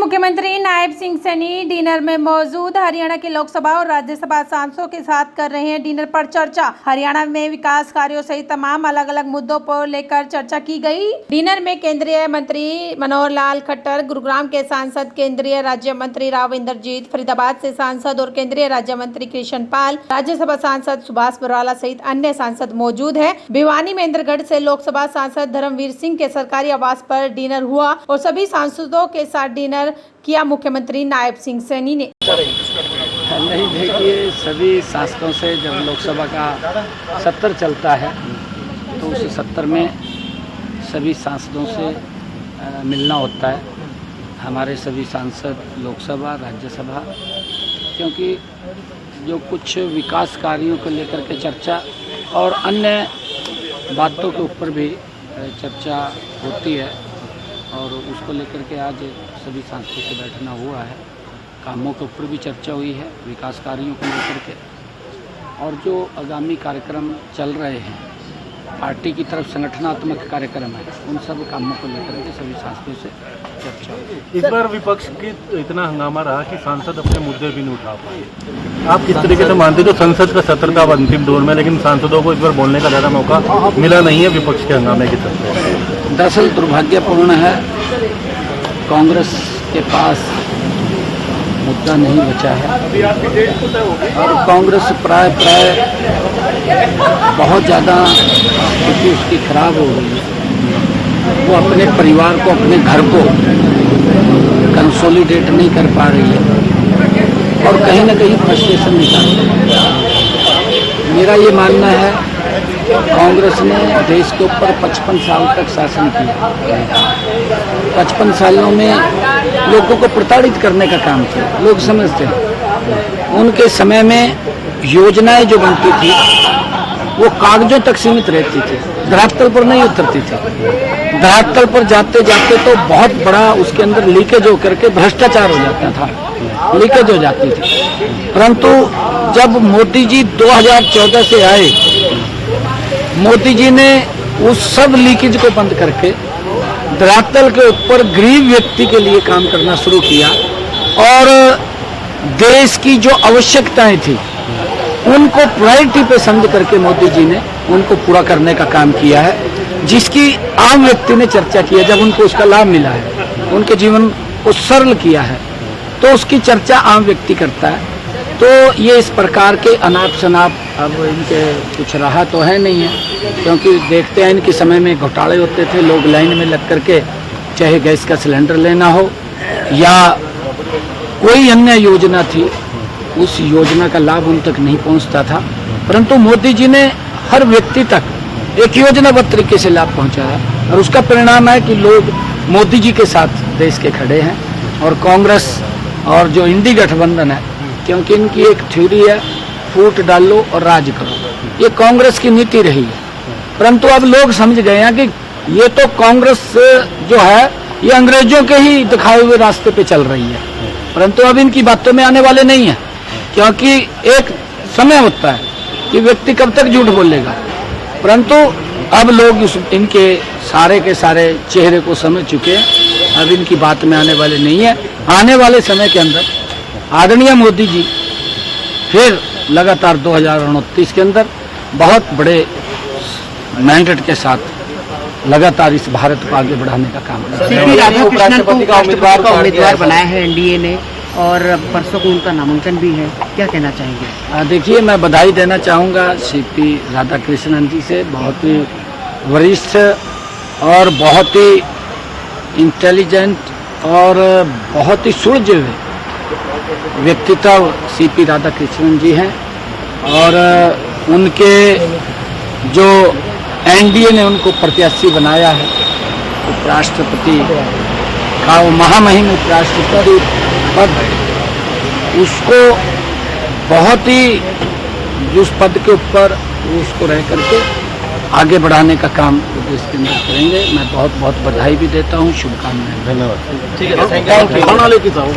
मुख्यमंत्री नायब सिंह सैनी डिनर में मौजूद। हरियाणा के लोकसभा और राज्यसभा सांसदों के साथ कर रहे हैं डिनर पर चर्चा। हरियाणा में विकास कार्यों सहित तमाम अलग अलग मुद्दों पर लेकर चर्चा की गई। डिनर में केंद्रीय मंत्री मनोहर लाल खट्टर, गुरुग्राम के सांसद केंद्रीय राज्य मंत्री राव इंद्रजीत, फरीदाबाद से सांसद और केंद्रीय राज्य मंत्री कृष्ण पाल, राज्यसभा सांसद सुभाष बराला सहित अन्य सांसद मौजूद है। भिवानी महेंद्रगढ़ से लोकसभा सांसद धर्मवीर सिंह के सरकारी आवास पर डिनर हुआ और सभी सांसदों के साथ डिनर किया मुख्यमंत्री नायब सिंह सैनी ने। नहीं, देखिए, सभी सांसदों से जब लोकसभा का सत्र चलता है तो उस सत्र में सभी सांसदों से मिलना होता है। हमारे सभी सांसद लोकसभा, राज्यसभा, क्योंकि जो कुछ विकास कार्यों को लेकर के चर्चा और अन्य बातों के ऊपर भी चर्चा होती है और उसको लेकर के आज सभी सांसदों से बैठना हुआ है। कामों के ऊपर भी चर्चा हुई है, विकास कार्यों को लेकर के, और जो आगामी कार्यक्रम चल रहे हैं, पार्टी की तरफ संगठनात्मक कार्यक्रम है, उन सब कामों को लेकर के सभी सांसदों से चर्चा हुई। इस बार विपक्ष की इतना हंगामा रहा कि सांसद अपने मुद्दे भी नहीं उठा पाए। आप किस तरीके से मानते हो? तो संसद का सत्र का अंतिम दौर में, लेकिन सांसदों को इस बार बोलने का ज़्यादा मौका मिला नहीं है विपक्ष के हंगामे के चलते। दरअसल दुर्भाग्यपूर्ण है, कांग्रेस के पास मुद्दा नहीं बचा है और कांग्रेस प्राय बहुत ज़्यादा स्थिति उसकी खराब हो गई है। वो अपने परिवार को, अपने घर को कंसोलिडेट नहीं कर पा रही है और कहीं ना कहीं फ्रस्ट्रेशन निकाल रही है। मेरा ये मानना है, कांग्रेस ने देश के ऊपर 55 साल तक शासन किया। 55 सालों में लोगों को प्रताड़ित करने का काम किया। लोग समझते हैं उनके समय में योजनाएं जो बनती थी वो कागजों तक सीमित रहती थी, धरातल पर नहीं उतरती थी। धरातल पर जाते जाते तो बहुत बड़ा उसके अंदर लीकेज होकर के भ्रष्टाचार हो जाता था, लीकेज हो जाती थी। परंतु जब मोदी जी 2014 से आए, मोदी जी ने उस सब लीकेज को बंद करके धरातल के ऊपर गरीब व्यक्ति के लिए काम करना शुरू किया और देश की जो आवश्यकताएं थी उनको प्रायोरिटी पे समझ करके मोदी जी ने उनको पूरा करने का काम किया है, जिसकी आम व्यक्ति ने चर्चा की है। जब उनको उसका लाभ मिला है, उनके जीवन को सरल किया है, तो उसकी चर्चा आम व्यक्ति करता है। तो ये इस प्रकार के अनाप शनाप अब इनके कुछ रहा तो है नहीं है, क्योंकि देखते हैं इनके समय में घोटाले होते थे। लोग लाइन में लग करके चाहे गैस का सिलेंडर लेना हो या कोई अन्य योजना थी, उस योजना का लाभ उन तक नहीं पहुंचता था। परंतु मोदी जी ने हर व्यक्ति तक एक योजनाबद्ध तरीके से लाभ पहुंचाया और उसका परिणाम है कि लोग मोदी जी के साथ देश के खड़े हैं। और कांग्रेस और जो इंडी गठबंधन है, क्योंकि इनकी एक थ्योरी है, फूट डालो और राज करो, ये कांग्रेस की नीति रही है। परंतु अब लोग समझ गए हैं कि ये तो कांग्रेस जो है ये अंग्रेजों के ही दिखाए हुए रास्ते पे चल रही है। परंतु अब इनकी बातों में आने वाले नहीं है, क्योंकि एक समय होता है कि व्यक्ति कब तक झूठ बोलेगा। परंतु अब लोग इनके सारे के सारे चेहरे को समझ चुके हैं, अब इनकी बात में आने वाले नहीं है। आने वाले समय के अंदर आदरणीय मोदी जी फिर लगातार 2029 के अंदर बहुत बड़े मैंडेट के साथ लगातार इस भारत को आगे बढ़ाने का काम कर रहे हैं। सीपी राधाकृष्णन को राष्ट्रपति का उम्मीदवार बनाया है एनडीए ने और परसों को उनका नामांकन भी है, क्या कहना चाहेंगे? देखिए, मैं बधाई देना चाहूँगा सीपी राधाकृष्णन जी से। बहुत ही वरिष्ठ और बहुत ही इंटेलिजेंट और बहुत ही सुलझे हुए व्यक्तित्व सीपी राधाकृष्णन जी हैं और उनके जो एनडीए ने उनको प्रत्याशी बनाया है, उपराष्ट्रपति का वो महामहिम उपराष्ट्रपति पद, उसको बहुत ही उस पद के ऊपर उसको रह करके आगे बढ़ाने का काम देश के अंदर करेंगे। मैं बहुत बहुत बधाई भी देता हूँ, शुभकामनाएं। धन्यवाद। ठीक है, थैंक यू।